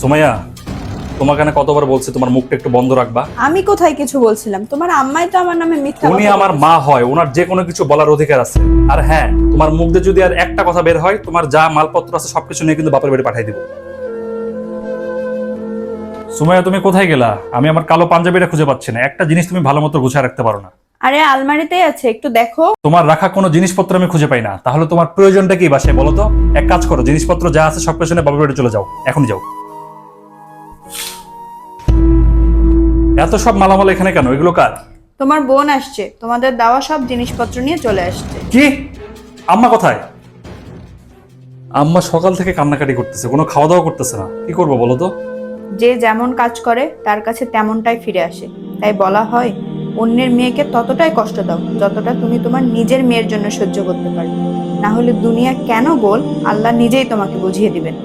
সুমাইয়া, তোমাকে না কতবার বলছি তোমার মুখটা একটু বন্ধ রাখবা। আমি কোথায় কিছু বলছিলাম? তোমার আম্মাই তো আমার নামে মিথ্যা উনি কথা আমার বলতেছে। মা হয়, ওনার যে কোনো কিছু বলার অধিকার আছে। আর হ্যাঁ, তোমার মুখ দিয়ে যদি আর একটা কথা বের হয়, তোমার যা মালপত্র আছে সবকিছু নিয়ে কিন্তু বাপের বাড়ি পাঠিয়ে দিব। সুমাইয়া, তুমি কোথায় গেলা? আমি আমার কালো পাঞ্জাবিটা খুঁজে পাচ্ছি না। একটা জিনিস তুমি ভালো মতো গুছিয়ে রাখতে পারো না। আরে আলমারিতেই আছে, একটু দেখো। তোমার রাখা কোনো জিনিসপত্র আমি খুঁজে পাই না। তাহলে তোমার প্রয়োজনটা কি বাসায় বলো তো? এক কাজ করো, জিনিসপত্র যা আছে সব কিছু নিয়ে বাপের বাড়ি চলে যাও, এখনই যাও। এত সব মালামাল এখানে কেন? এগুলো কার? তোমার বোন আসছে, তোমাদের দেওয়া সব জিনিসপত্র নিয়ে চলে আসছে। কি? আম্মা কোথায়? আম্মা সকাল থেকে কান্নাকাটি করতেছে, কোনো খাওয়া দাওয়া করতেছে না। কি করবো বলো তো? যে যেমন কাজ করে তার কাছে তেমনটাই ফিরে আসে। তাই বলা হয়, অন্যের মেয়েকে ততটাই কষ্ট দাও যতটা তুমি তোমার নিজের মেয়ের জন্য সহ্য করতে পারবে। না হলে দুনিয়া কেন গোল, আল্লাহ নিজেই তোমাকে বুঝিয়ে দিবেন।